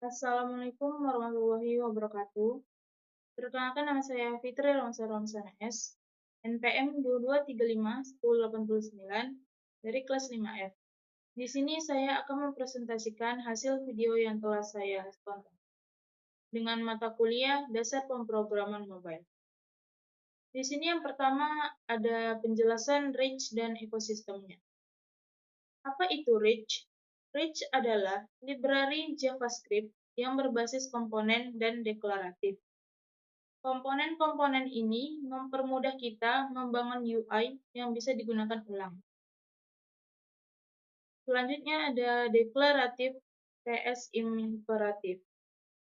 Assalamualaikum warahmatullahi wabarakatuh. Perkenalkan nama saya Fitri Romsa Romsana S, NPM 22351089 dari kelas 5F. Di sini saya akan mempresentasikan hasil video yang telah saya tonton dengan mata kuliah Dasar Pemrograman Mobile. Di sini yang pertama ada penjelasan Rich dan ekosistemnya. Apa itu Rich? Rich adalah library JavaScript yang berbasis komponen dan deklaratif. Komponen-komponen ini mempermudah kita membangun UI yang bisa digunakan ulang. Selanjutnya ada deklaratif vs imperatif.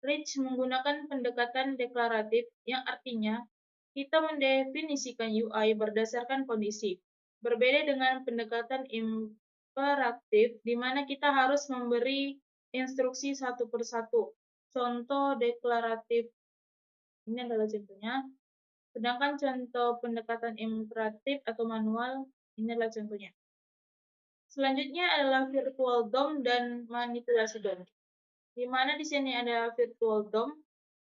Rich menggunakan pendekatan deklaratif yang artinya kita mendefinisikan UI berdasarkan kondisi. Berbeda dengan pendekatan imperatif di mana kita harus memberi instruksi satu persatu. Contoh deklaratif ini adalah contohnya. Sedangkan contoh pendekatan imperatif atau manual, ini adalah contohnya. Selanjutnya adalah virtual DOM dan manipulasi DOM. Di mana di sini ada virtual DOM,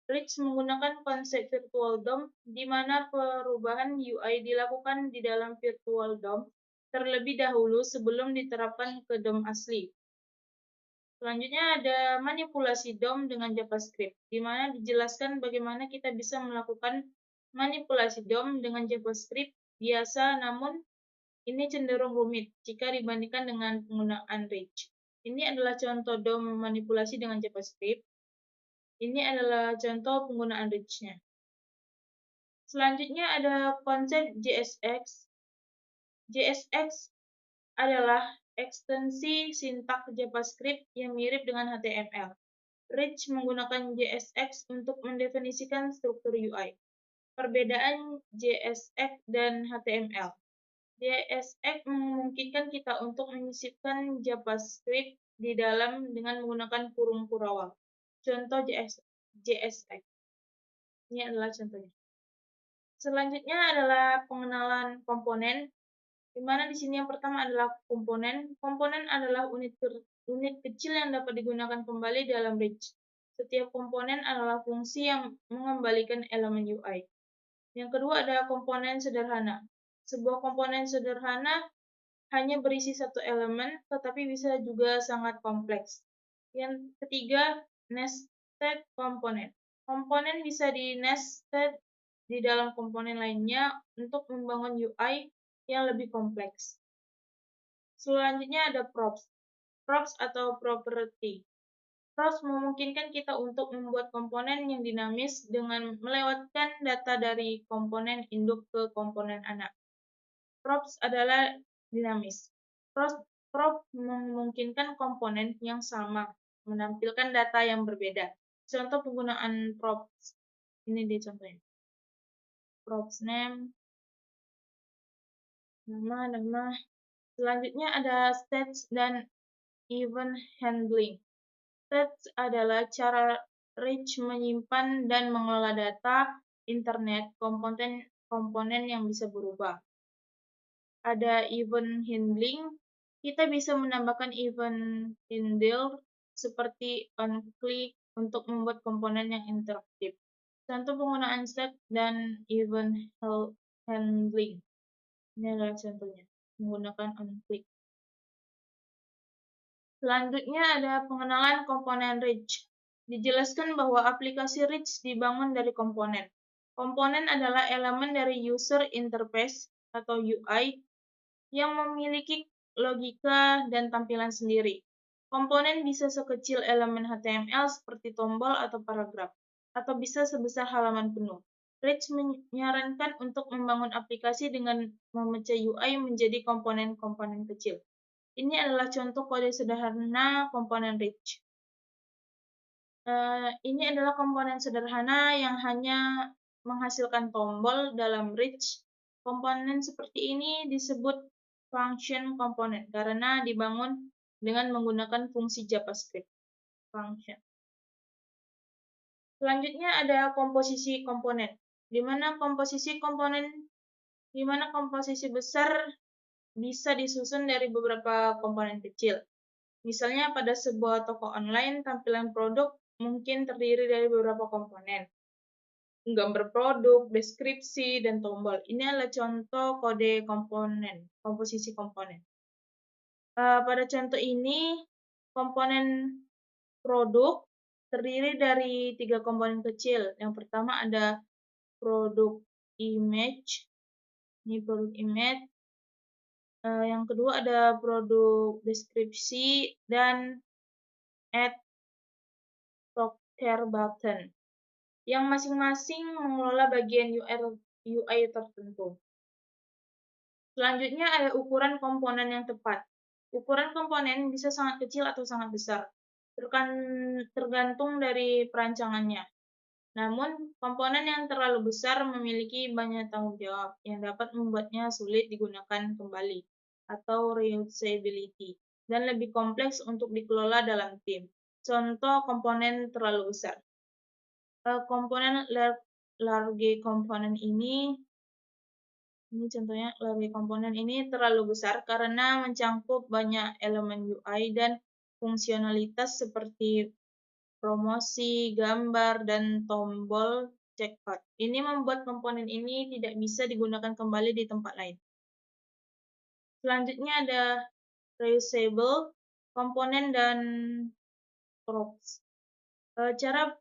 Rich menggunakan konsep virtual DOM, di mana perubahan UI dilakukan di dalam virtual DOM terlebih dahulu sebelum diterapkan ke DOM asli. Selanjutnya ada manipulasi DOM dengan JavaScript, di mana dijelaskan bagaimana kita bisa melakukan manipulasi DOM dengan JavaScript biasa, namun ini cenderung rumit jika dibandingkan dengan penggunaan Rich. Ini adalah contoh DOM manipulasi dengan JavaScript. Ini adalah contoh penggunaan Rich-nya. Selanjutnya ada konsep JSX. JSX adalah ekstensi sintak JavaScript yang mirip dengan HTML. Rich menggunakan JSX untuk mendefinisikan struktur UI. Perbedaan JSX dan HTML. JSX memungkinkan kita untuk menyisipkan JavaScript di dalam dengan menggunakan kurung kurawal. Contoh JSX. Ini adalah contohnya. Selanjutnya adalah pengenalan komponen, di mana di sini yang pertama adalah komponen. Komponen adalah unit kecil yang dapat digunakan kembali dalam Rich. Setiap komponen adalah fungsi yang mengembalikan elemen UI. Yang kedua ada komponen sederhana. Sebuah komponen sederhana hanya berisi satu elemen, tetapi bisa juga sangat kompleks. Yang ketiga, nested komponen. Komponen bisa di-nested di dalam komponen lainnya untuk membangun UI yang lebih kompleks. Selanjutnya ada props. Props atau property. Props memungkinkan kita untuk membuat komponen yang dinamis dengan melewatkan data dari komponen induk ke komponen anak. Props adalah dinamis. Prop memungkinkan komponen yang sama menampilkan data yang berbeda. Contoh penggunaan props ini di contohnya. Props name, nama. Selanjutnya ada stats dan event handling. Stats adalah cara Rich menyimpan dan mengelola data internet komponen yang bisa berubah. Ada event handling, kita bisa menambahkan event handler seperti on-click untuk membuat komponen yang interaktif. Contoh penggunaan stat dan event handling. Ini adalah contohnya, menggunakan on-click. Selanjutnya ada pengenalan komponen Rich. Dijelaskan bahwa aplikasi Rich dibangun dari komponen. Komponen adalah elemen dari user interface atau UI yang memiliki logika dan tampilan sendiri. Komponen bisa sekecil elemen HTML seperti tombol atau paragraf, atau bisa sebesar halaman penuh. Rich menyarankan untuk membangun aplikasi dengan memecah UI menjadi komponen-komponen kecil. Ini adalah contoh kode sederhana komponen Rich. Ini adalah komponen sederhana yang hanya menghasilkan tombol dalam Rich. Komponen seperti ini disebut function komponen karena dibangun dengan menggunakan fungsi JavaScript function. Selanjutnya ada komposisi komponen, di mana komposisi besar bisa disusun dari beberapa komponen kecil. Misalnya pada sebuah toko online, tampilan produk mungkin terdiri dari beberapa komponen, gambar produk, deskripsi, dan tombol. Ini adalah contoh kode komponen, komposisi komponen. Pada contoh ini, komponen produk terdiri dari 3 komponen kecil. Yang pertama ada produk image, ini produk image. Yang kedua ada produk deskripsi dan add toker button, yang masing-masing mengelola bagian UI tertentu. Selanjutnya ada ukuran komponen yang tepat. Ukuran komponen bisa sangat kecil atau sangat besar, tergantung dari perancangannya. Namun, komponen yang terlalu besar memiliki banyak tanggung jawab yang dapat membuatnya sulit digunakan kembali atau reusability, dan lebih kompleks untuk dikelola dalam tim. Contoh komponen terlalu besar. Komponen large komponen ini contohnya, large komponen ini terlalu besar karena mencangkup banyak elemen UI dan fungsionalitas seperti promosi, gambar, dan tombol checkout. Ini membuat komponen ini tidak bisa digunakan kembali di tempat lain. Selanjutnya ada reusable komponen dan props. Cara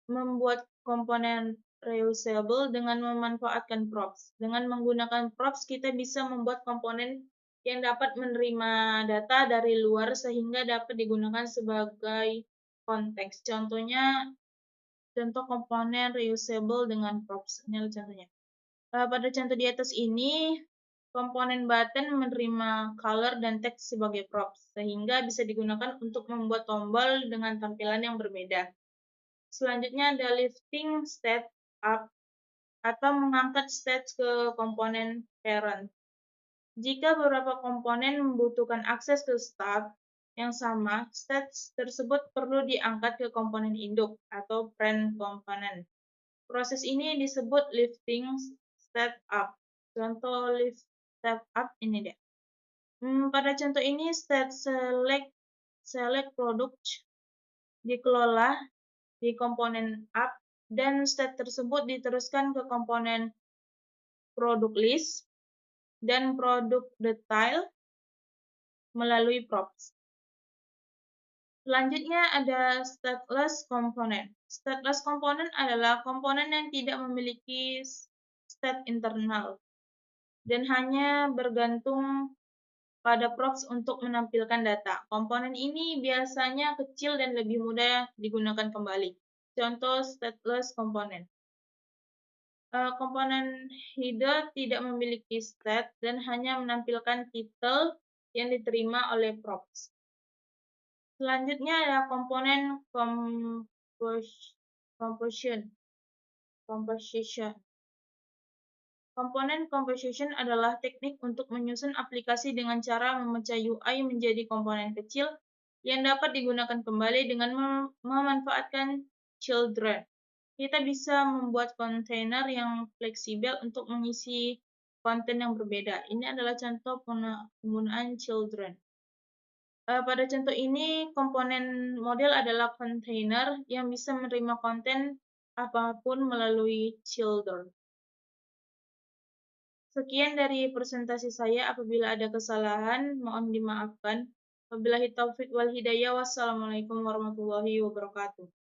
membuat komponen reusable dengan memanfaatkan props. Dengan menggunakan props, kita bisa membuat komponen yang dapat menerima data dari luar sehingga dapat digunakan sebagai konteks. Contoh komponen reusable dengan props. Ini adalah contohnya. Pada contoh di atas ini, komponen button menerima color dan teks sebagai props, sehingga bisa digunakan untuk membuat tombol dengan tampilan yang berbeda. Selanjutnya ada lifting state up atau mengangkat state ke komponen parent. Jika beberapa komponen membutuhkan akses ke start yang sama, state tersebut perlu diangkat ke komponen induk atau parent komponen. Proses ini disebut lifting state up. Contoh lift step up ini dia. Pada contoh ini state select product dikelola di komponen up dan state tersebut diteruskan ke komponen product list dan product detail melalui props. Selanjutnya ada stateless component. Stateless component adalah komponen yang tidak memiliki state internal dan hanya bergantung pada props untuk menampilkan data. Komponen ini biasanya kecil dan lebih mudah digunakan kembali. Contoh stateless component. Komponen header tidak memiliki state dan hanya menampilkan title yang diterima oleh props. Selanjutnya ada komponen composition. Komponen composition adalah teknik untuk menyusun aplikasi dengan cara memecah UI menjadi komponen kecil yang dapat digunakan kembali dengan memanfaatkan children. Kita bisa membuat kontainer yang fleksibel untuk mengisi konten yang berbeda. Ini adalah contoh penggunaan children. Pada contoh ini, komponen model adalah kontainer yang bisa menerima konten apapun melalui children. Sekian dari presentasi saya. Apabila ada kesalahan, mohon dimaafkan. Wabillahi taufiq wal hidayah. Wassalamualaikum warahmatullahi wabarakatuh.